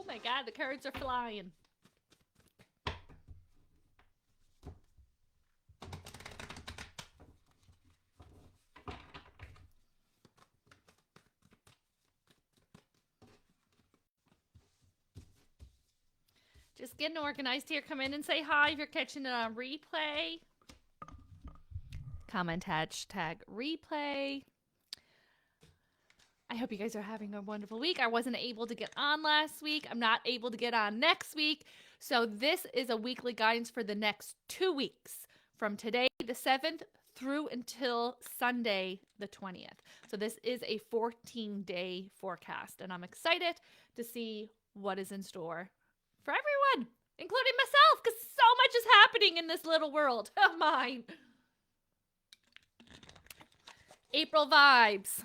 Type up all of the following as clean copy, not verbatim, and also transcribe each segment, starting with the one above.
Oh my God, the cards are flying. Just getting organized here. Come in and say hi if you're catching it on replay. Comment hashtag replay. I hope you guys are having a wonderful week. I wasn't able to get on last week. I'm not able to get on next week. So this is a weekly guidance for the next 2 weeks from today, the 7th, through until Sunday, the 20th. So this is a 14-day forecast, and I'm excited to see what is in store for everyone, including myself, because so much is happening in this little world of mine. April vibes.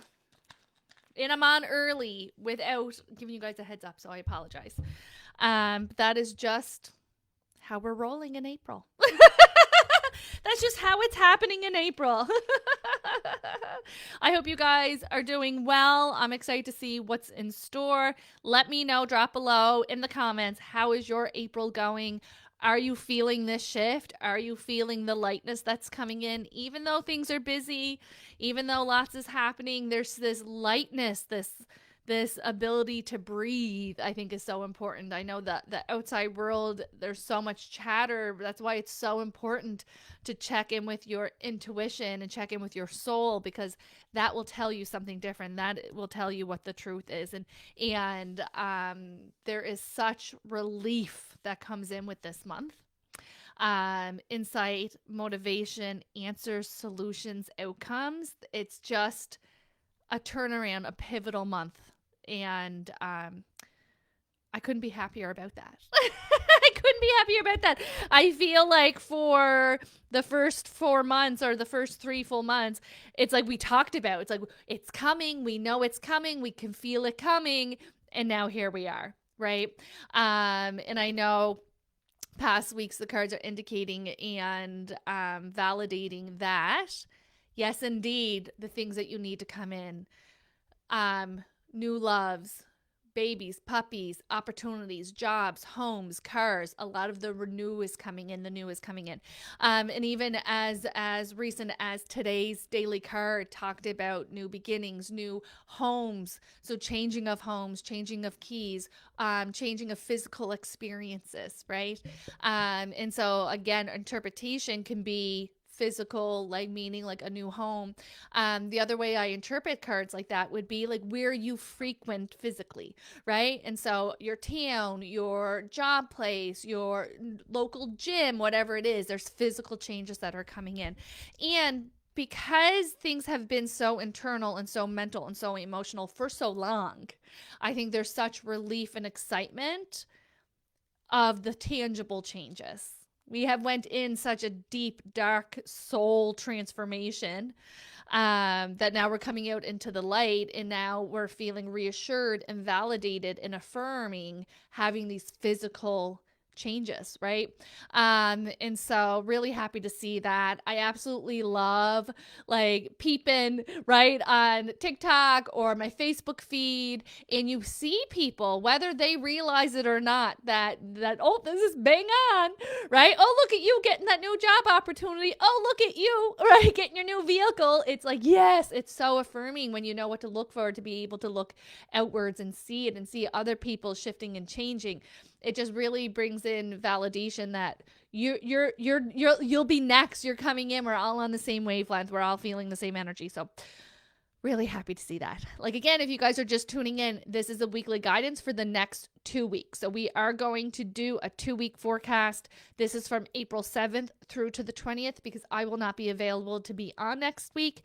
And I'm on early without giving you guys a heads up, so I apologize. That is just how we're rolling in April. That's just how it's happening in April. I hope you guys are doing well. I'm excited to see what's in store. Let me know, drop below in the comments, how is your April going? Are you feeling this shift? Are you feeling the lightness that's coming in? Even though things are busy, even though lots is happening, there's this lightness, this ability to breathe, I think is so important. I know that the outside world, there's so much chatter. That's why it's so important to check in with your intuition and check in with your soul, because that will tell you something different. That will tell you what the truth is. And there is such relief that comes in with this month. Insight, motivation, answers, solutions, outcomes. It's just a turnaround, a pivotal month. And I couldn't be happier about that. I couldn't be happier about that. I feel like for the first 4 months or the first 3 full months, it's like we talked about. It's like, it's coming. We know it's coming. We can feel it coming. And now here we are, right? And I know past weeks the cards are indicating and validating that, yes, indeed, the things that you need to come in. New loves, babies, puppies, opportunities, jobs, homes, cars. A lot of the new is coming in. And even as recent as today's daily card talked about new beginnings, new homes. So changing of homes, changing of keys, changing of physical experiences, right? And so again, interpretation can be physical, like meaning like a new home. The other way I interpret cards like that would be like where you frequent physically, right? And so your town, your job place, your local gym, whatever it is, there's physical changes that are coming in. And because things have been so internal and so mental and so emotional for so long, I think there's such relief and excitement of the tangible changes. We have went in such a deep, dark soul transformation that now we're coming out into the light, and now we're feeling reassured and validated and affirming having these physical changes, right? And so really happy to see that. I absolutely love like peeping right on TikTok or my Facebook feed, and you see people, whether they realize it or not, that oh, this is bang on, right? Oh, look at you getting that new job opportunity. Oh, look at you, right, getting your new vehicle. It's like, yes, it's so affirming when you know what to look for, to be able to look outwards and see it and see other people shifting and changing. It just really brings in validation that you'll be next. You're coming in. We're all on the same wavelength. We're all feeling the same energy. So really happy to see that. Like, again, if you guys are just tuning in, this is a weekly guidance for the next 2 weeks. So we are going to do a 2-week forecast. This is from April 7th through to the 20th, because I will not be available to be on next week.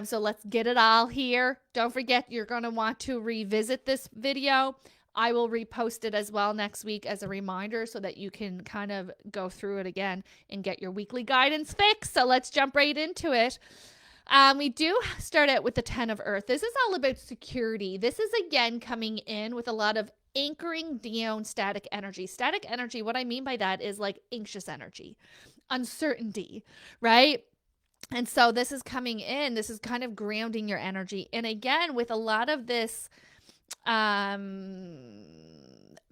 So let's get it all here. Don't forget, you're going to want to revisit this video. I will repost it as well next week as a reminder so that you can kind of go through it again and get your weekly guidance fix. So let's jump right into it. We do start out with the 10 of Earth. This is all about security. This is again coming in with a lot of anchoring down static energy. Static energy, what I mean by that is like anxious energy, uncertainty, right? And so this is coming in. This is kind of grounding your energy. And again, with a lot of this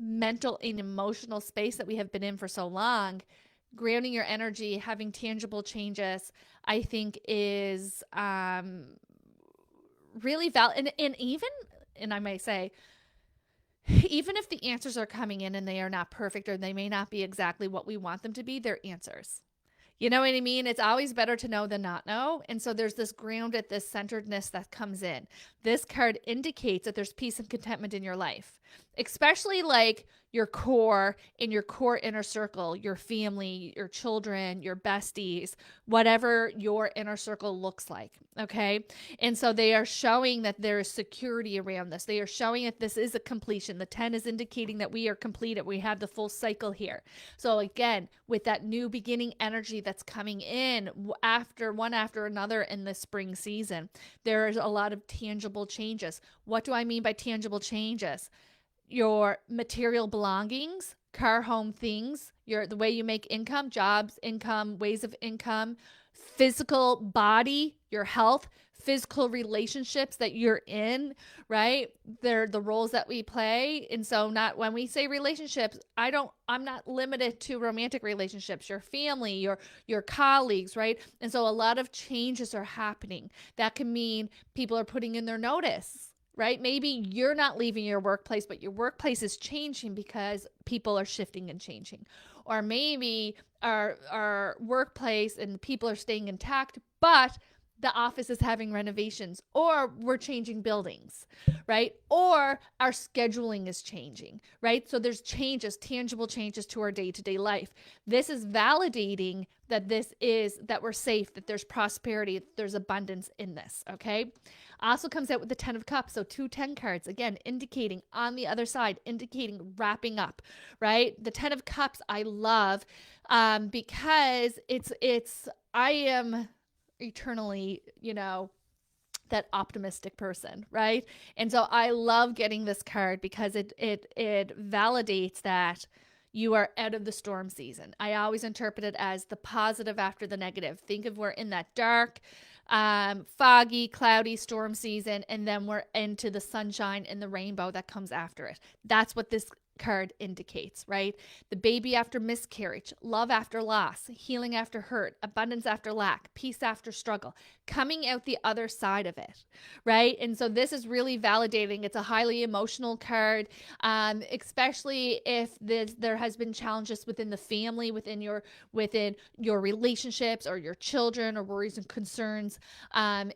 mental and emotional space that we have been in for so long, grounding your energy, having tangible changes, I think is really valid. And even, and I may say, even if the answers are coming in and they are not perfect or they may not be exactly what we want them to be, they're answers. You know what I mean? It's always better to know than not know. And so there's this grounded, this centeredness that comes in. This card indicates that there's peace and contentment in your life, especially like your core, in your core inner circle, your family, your children, your besties, whatever your inner circle looks like. Okay. And so they are showing that there is security around this. They are showing that this is a completion. The 10 is indicating that we are completed. We have the full cycle here. So again, with that new beginning energy that's coming in after one after another in the spring season, there is a lot of tangible changes. What do I mean by tangible changes? Your material belongings, car, home, things, the way you make income, jobs, income, ways of income, physical body, your health, physical relationships that you're in, right? They're the roles that we play. And so not when we say relationships, I'm not limited to romantic relationships, your family, your colleagues, right? And so a lot of changes are happening. That can mean people are putting in their notice, right? Maybe you're not leaving your workplace, but your workplace is changing because people are shifting and changing. Or maybe our workplace and people are staying intact, but the office is having renovations, or we're changing buildings, right? Or our scheduling is changing, right? So there's changes, tangible changes to our day-to-day life. This is validating that that we're safe, that there's prosperity, that there's abundance in this, okay? Also comes out with the 10 of Cups. So 2 10 cards, again, indicating on the other side, indicating wrapping up, right? The 10 of Cups I love because I am eternally, that optimistic person, right? And so I love getting this card because it validates that you are out of the storm season. I always interpret it as the positive after the negative. Think of we're in that dark, foggy, cloudy storm season, and then we're into the sunshine and the rainbow that comes after it. That's what this card indicates, right? The baby after miscarriage, love after loss, healing after hurt, abundance after lack, peace after struggle, coming out the other side of it, right? And so this is really validating. It's a highly emotional card, especially if there has been challenges within the family, within your relationships or your children, or worries and concerns.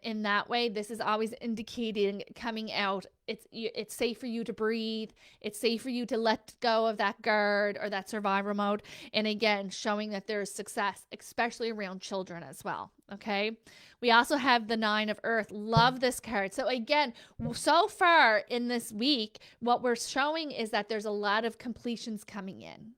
In that way, this is always indicating coming out. It's safe for you to breathe. It's safe for you to let go of that guard or that survivor mode. And again, showing that there is success, especially around children as well. Okay. We also have the 9 of Earth. Love this card. So again, so far in this week, what we're showing is that there's a lot of completions coming in,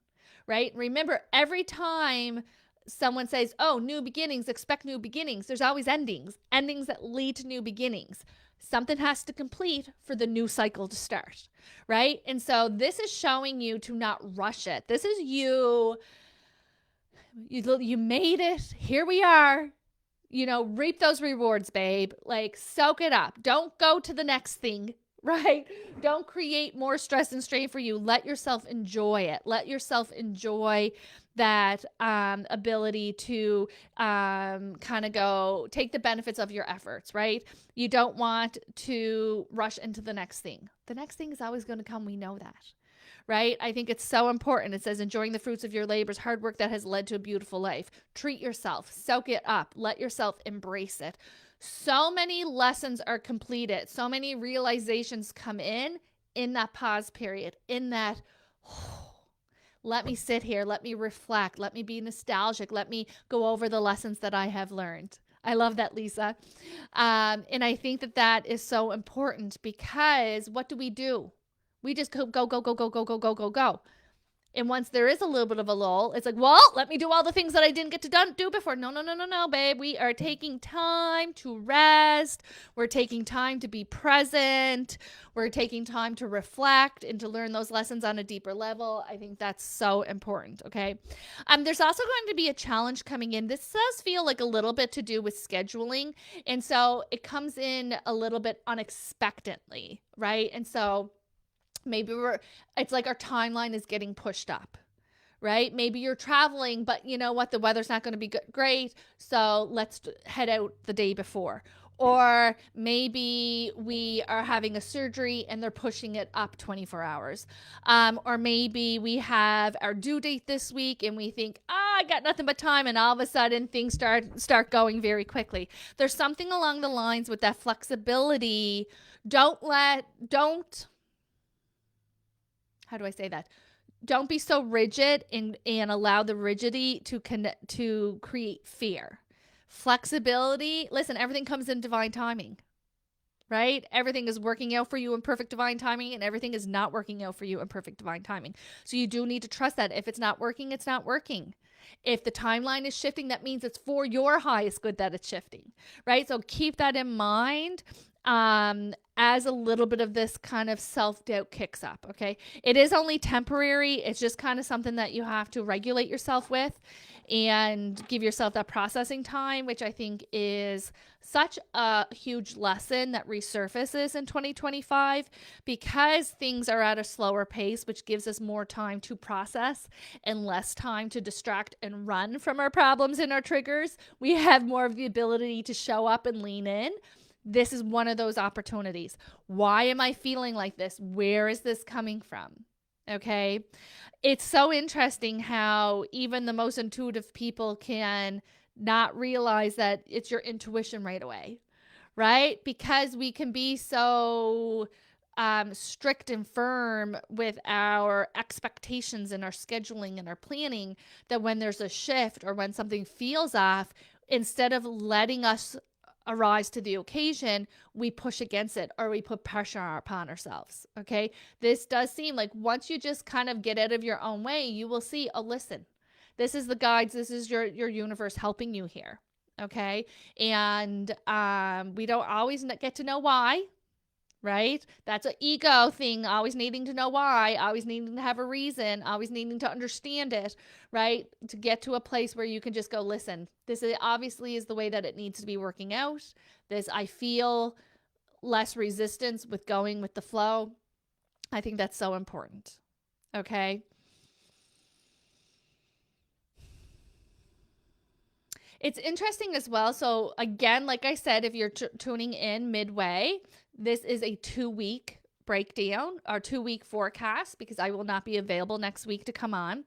right? Remember, every time someone says, oh, new beginnings, expect new beginnings, there's always endings that lead to new beginnings. Something has to complete for the new cycle to start, right? And so this is showing you to not rush it. This is you made it. Here we are. Reap those rewards, babe. Like, soak it up. Don't go to the next thing, right? Don't create more stress and strain for you. Let yourself enjoy it. Let yourself enjoy that ability to kind of go take the benefits of your efforts, right? You don't want to rush into the next thing. The next thing is always going to come. We know that, right? I think it's so important. It says, enjoying the fruits of your labors, hard work that has led to a beautiful life. Treat yourself, soak it up, let yourself embrace it. So many lessons are completed. So many realizations come in that pause period, in that, let me sit here, let me reflect, let me be nostalgic, let me go over the lessons that I have learned. I love that, Lisa. And I think that is so important, because what do? We just go, go, go, go, go, go, go, go, go, go. And once there is a little bit of a lull, it's like, well, let me do all the things that I didn't get to do before. No, babe. We are taking time to rest. We're taking time to be present. We're taking time to reflect and to learn those lessons on a deeper level. I think that's so important, okay? There's also going to be a challenge coming in. This does feel like a little bit to do with scheduling. And so it comes in a little bit unexpectedly, right? And so Maybe it's like our timeline is getting pushed up, right? Maybe you're traveling, but you know what? The weather's not going to be great. So let's head out the day before. Or maybe we are having a surgery and they're pushing it up 24 hours. Or maybe we have our due date this week and we think, I got nothing but time. And all of a sudden things start going very quickly. There's something along the lines with that flexibility. Don't, how do I say that? Don't be so rigid and allow the rigidity to create fear. Flexibility, listen, everything comes in divine timing, right? Everything is working out for you in perfect divine timing, and everything is not working out for you in perfect divine timing. So you do need to trust that. If it's not working, it's not working. If the timeline is shifting, that means it's for your highest good that it's shifting, right? So keep that in mind. As a little bit of this kind of self-doubt kicks up, okay? It is only temporary. It's just kind of something that you have to regulate yourself with and give yourself that processing time, which I think is such a huge lesson that resurfaces in 2025 because things are at a slower pace, which gives us more time to process and less time to distract and run from our problems and our triggers. We have more of the ability to show up and lean in. This is one of those opportunities. Why am I feeling like this? Where is this coming from? Okay. It's so interesting how even the most intuitive people can not realize that it's your intuition right away, right? Because we can be so strict and firm with our expectations and our scheduling and our planning that when there's a shift or when something feels off, instead of letting us arise to the occasion, we push against it or we put pressure upon ourselves. Okay. This does seem like once you just kind of get out of your own way, you will see, oh, listen, this is the guides. This is your universe helping you here. Okay. And we don't always get to know why. Right? That's an ego thing, always needing to know why, always needing to have a reason, always needing to understand it, right? To get to a place where you can just go, listen, this obviously is the way that it needs to be working out. I feel less resistance with going with the flow. I think that's so important. Okay. It's interesting as well. So again, like I said, if you're tuning in midway, this is a 2-week breakdown or 2-week forecast because I will not be available next week to come on.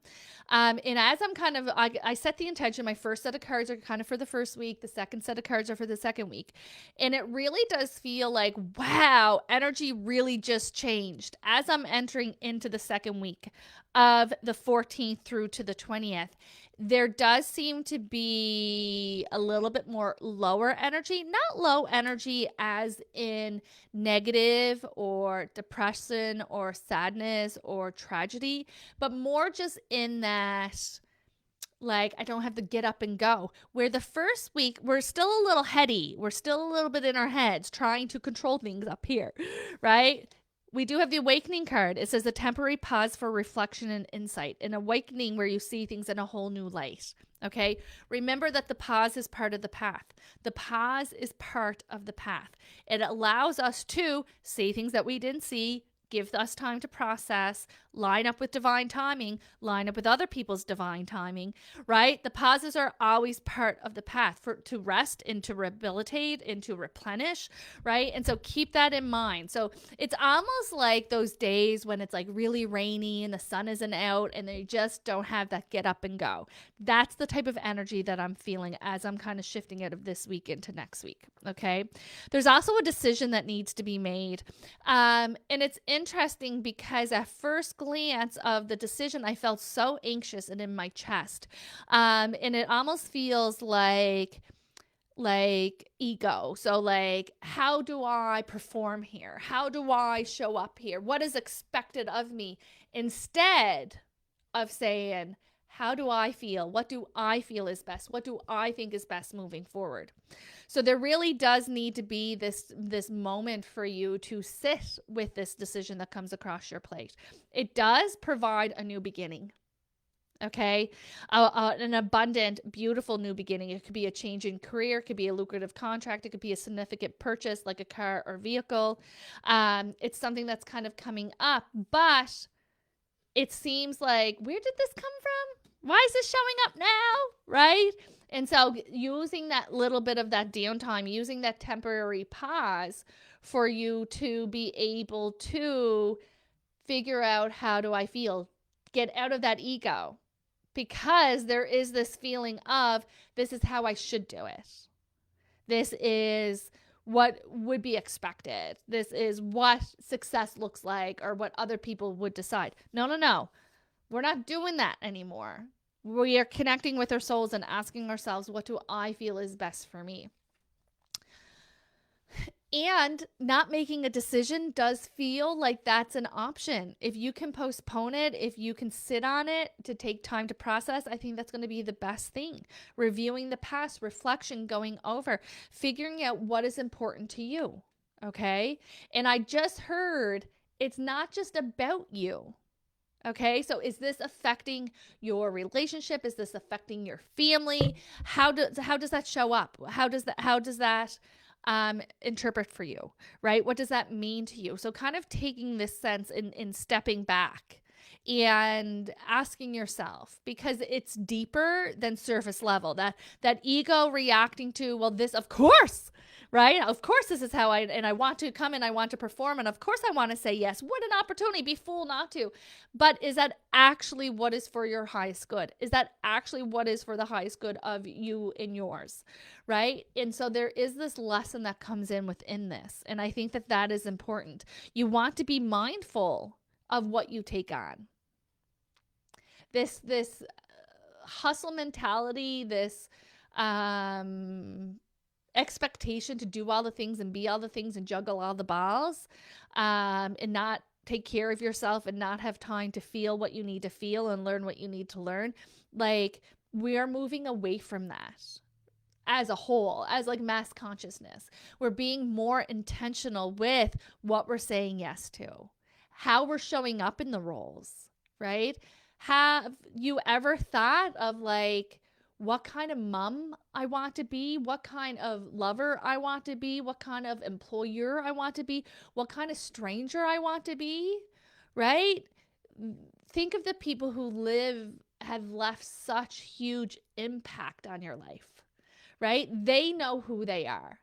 And as I set the intention, my first set of cards are kind of for the first week. The second set of cards are for the second week. And it really does feel like, wow, energy really just changed as I'm entering into the second week of the 14th through to the 20th. There does seem to be a little bit more lower energy, not low energy as in negative or depression or sadness or tragedy, but more just in that, like, I don't have to get up and go. Where the first week, we're still a little heady. We're still a little bit in our heads trying to control things up here, right? We do have the awakening card. It says a temporary pause for reflection and insight, an awakening where you see things in a whole new light. Okay. Remember that the pause is part of the path. The pause is part of the path. It allows us to see things that we didn't see, give us time to process, line up with divine timing, line up with other people's divine timing, right? The pauses are always part of the path to rest and to rehabilitate and to replenish, right? And so keep that in mind. So it's almost like those days when it's like really rainy and the sun isn't out and they just don't have that get up and go. That's the type of energy that I'm feeling as I'm kind of shifting out of this week into next week. Okay. There's also a decision that needs to be made. And it's interesting because at first glance of the decision, I felt so anxious and in my chest. And it almost feels like ego. So like, how do I perform here? How do I show up here? What is expected of me? Instead of saying, how do I feel? What do I feel is best? What do I think is best moving forward? So there really does need to be this moment for you to sit with this decision that comes across your plate. It does provide a new beginning. Okay. An abundant, beautiful new beginning. It could be a change in career, it could be a lucrative contract, it could be a significant purchase like a car or vehicle. It's something that's kind of coming up, but it seems like, where did this come from? Why is this showing up now? Right? And so using that little bit of that downtime, using that temporary pause for you to be able to figure out, how do I feel? Get out of that ego, because there is this feeling of, this is how I should do it. This is what would be expected. This is what success looks like, or what other people would decide. No, no, no. We're not doing that anymore. We are connecting with our souls and asking ourselves, what do I feel is best for me? And not making a decision does feel like that's an option. If you can postpone it, if you can sit on it to take time to process, I think that's going to be the best thing. Reviewing the past, reflection, going over, figuring out what is important to you. Okay. And I just heard, it's not just about you. Okay. So is this affecting your relationship? Is this affecting your family? How does that show up? How does that interpret for you, right? What does that mean to you? So kind of taking this sense in stepping back and asking yourself, because it's deeper than surface level, that ego reacting to, well, this, of course, right? Of course, this is how I want to come and I want to perform. And of course I want to say yes. What an opportunity, be fool not to. But is that actually what is for your highest good? Is that actually what is for the highest good of you and yours? Right? And so there is this lesson that comes in within this. And I think that is important. You want to be mindful of what you take on. This hustle mentality, this expectation to do all the things and be all the things and juggle all the balls, and not take care of yourself and not have time to feel what you need to feel and learn what you need to learn. Like, we are moving away from that as a whole, as like mass consciousness. We're being more intentional with what we're saying yes to, how we're showing up in the roles, right? Have you ever thought of like, what kind of mom I want to be, what kind of lover I want to be, what kind of employer I want to be, what kind of stranger I want to be, right? Think of the people who have left such huge impact on your life, right? They know who they are,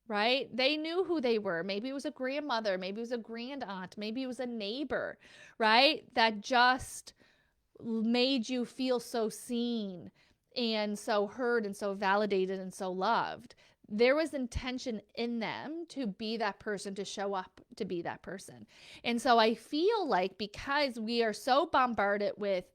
right? They knew who they were. Maybe it was a grandmother, maybe it was a grand aunt, maybe it was a neighbor, right? That just made you feel so seen and so heard and so validated and so loved. There was intention in them to be that person, to show up to be that person. And so I feel like, because we are so bombarded with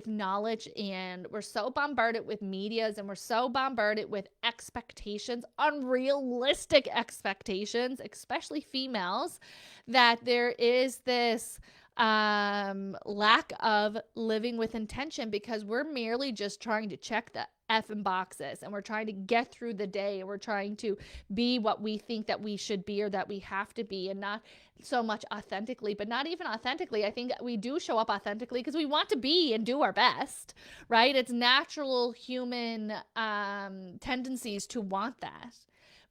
knowledge, and we're so bombarded with medias, and we're so bombarded with expectations, unrealistic expectations, especially females, that there is this lack of living with intention, because we're merely just trying to check the effing boxes, and we're trying to get through the day, and we're trying to be what we think that we should be or that we have to be, and not so much authentically. But not even authentically. I think we do show up authentically because we want to be and do our best, right? It's natural human tendencies to want that.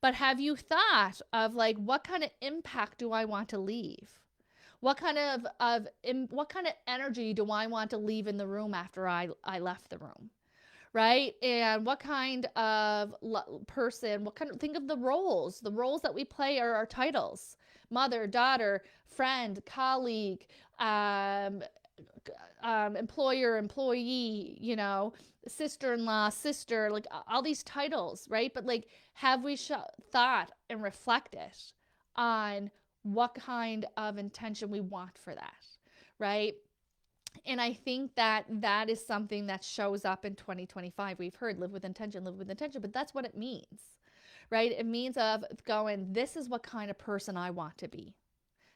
But have you thought of like, what kind of impact do I want to leave? What kind of energy do I want to leave in the room after I left the room, right? And what kind of person? Think of the roles. The roles that we play are our titles: mother, daughter, friend, colleague, employer, employee. Sister-in-law, sister. Like all these titles, right? But like, have we thought and reflected on what kind of intention we want for that, right? And I think that is something that shows up in 2025. We've heard live with intention, but that's what it means, right? It means of going, this is what kind of person I want to be.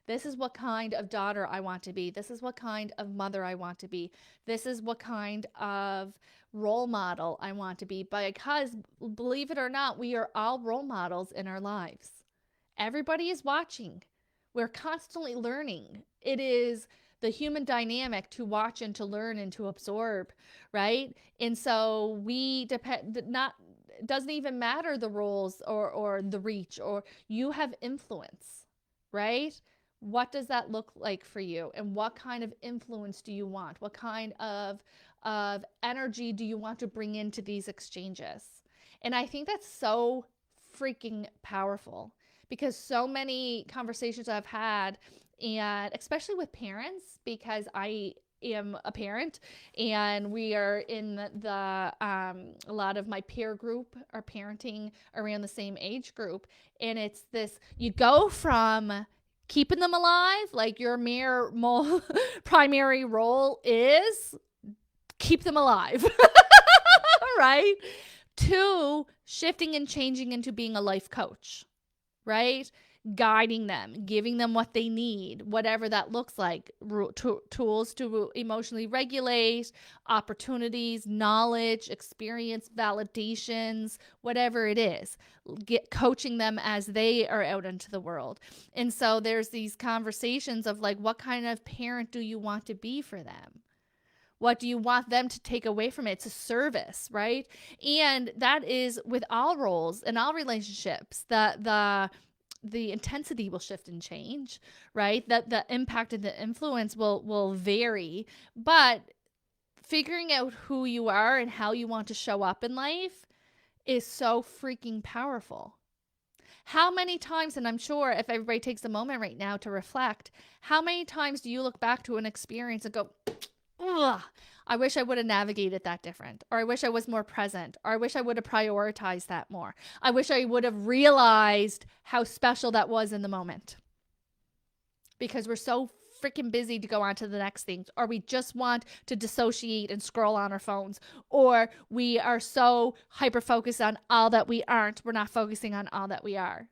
This is what kind of daughter I want to be. This is what kind of mother I want to be. This is what kind of role model I want to be. Because, believe it or not, we are all role models in our lives. Everybody is watching. We're constantly learning. It is the human dynamic to watch and to learn and to absorb, right? And so we depend, not, doesn't even matter the roles or the reach, or you have influence, right? What does that look like for you? And what kind of influence do you want? What kind of energy do you want to bring into these exchanges? And I think that's so freaking powerful, because so many conversations I've had, and especially with parents, because I am a parent, and we are in a lot of my peer group are parenting around the same age group. And it's this, you go from keeping them alive, like your primary role is keep them alive, right? To shifting and changing into being a life coach, right? Guiding them, giving them what they need, whatever that looks like, tools to emotionally regulate, opportunities, knowledge, experience, validations, whatever it is, coaching them as they are out into the world. And so there's these conversations of like, what kind of parent do you want to be for them? What do you want them to take away from it? It's a service, right? And that is with all roles and all relationships. The intensity will shift and change, right? That the impact and the influence will vary, but figuring out who you are and how you want to show up in life is so freaking powerful. How many times, and I'm sure if everybody takes a moment right now to reflect, how many times do you look back to an experience and go, ugh, I wish I would have navigated that different, or I wish I was more present, or I wish I would have prioritized that more. I wish I would have realized how special that was in the moment, because we're so freaking busy to go on to the next things, or we just want to dissociate and scroll on our phones, or we are so hyper focused on all that we aren't. We're not focusing on all that we are.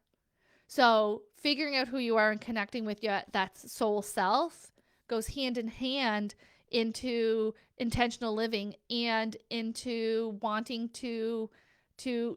So figuring out who you are and connecting with that soul self goes hand in hand into intentional living and into wanting to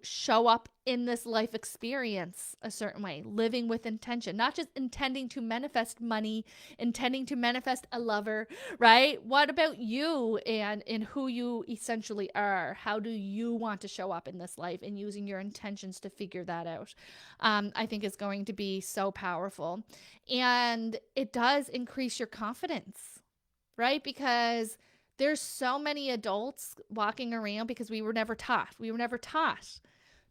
show up in this life experience a certain way, living with intention, not just intending to manifest money, intending to manifest a lover, right? What about you and who you essentially are? How do you want to show up in this life, and using your intentions to figure that out? I think is going to be so powerful, and it does increase your confidence, right? Because there's so many adults walking around because we were never taught. We were never taught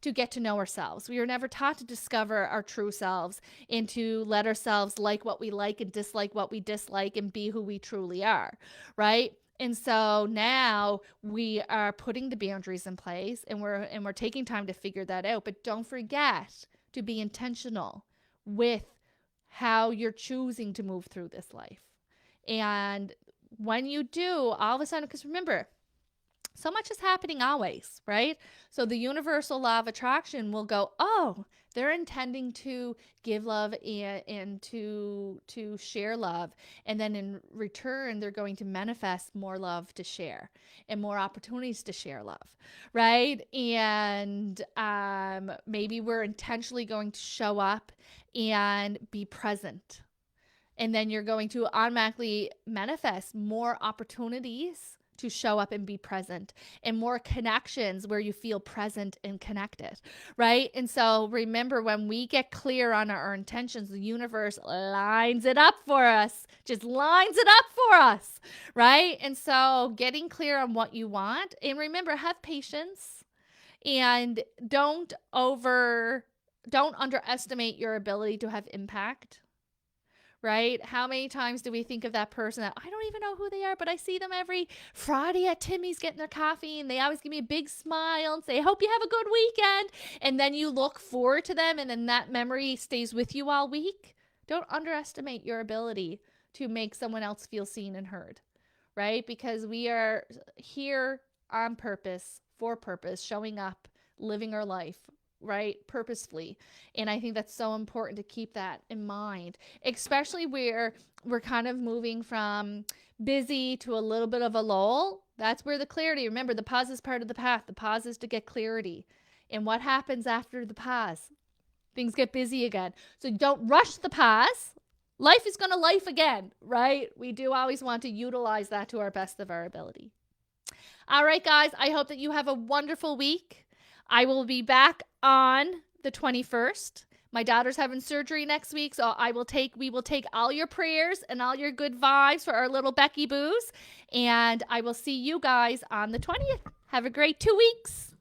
to get to know ourselves. We were never taught to discover our true selves and to let ourselves like what we like and dislike what we dislike and be who we truly are, right? And so now we are putting the boundaries in place, and we're taking time to figure that out. But don't forget to be intentional with how you're choosing to move through this life. And when you do, all of a sudden, because remember, so much is happening always, right? So the universal law of attraction will go, oh, they're intending to give love and to share love. And then in return, they're going to manifest more love to share and more opportunities to share love, right? And maybe we're intentionally going to show up and be present. And then you're going to automatically manifest more opportunities to show up and be present, and more connections where you feel present and connected, right? And so remember, when we get clear on our intentions, the universe lines it up for us, just lines it up for us, right? And so getting clear on what you want, and remember, have patience, and don't underestimate your ability to have impact. Right? How many times do we think of that person that I don't even know who they are, but I see them every Friday at Timmy's getting their coffee, and they always give me a big smile and say, hope you have a good weekend. And then you look forward to them, and then that memory stays with you all week. Don't underestimate your ability to make someone else feel seen and heard, right? Because we are here on purpose, for purpose, showing up, living our life, right, purposefully. And I think that's so important to keep that in mind, especially where we're kind of moving from busy to a little bit of a lull. That's where the clarity, remember, the pause is part of the path. The pause is to get clarity. And what happens after the pause? Things get busy again. So don't rush the pause, life is going to life again, right? We do always want to utilize that to our best of our ability. All right, guys, I hope that you have a wonderful week. I will be back on the 21st. My daughter's having surgery next week, so we will take all your prayers and all your good vibes for our little Becky Boos, and I will see you guys on the 20th. Have a great 2 weeks.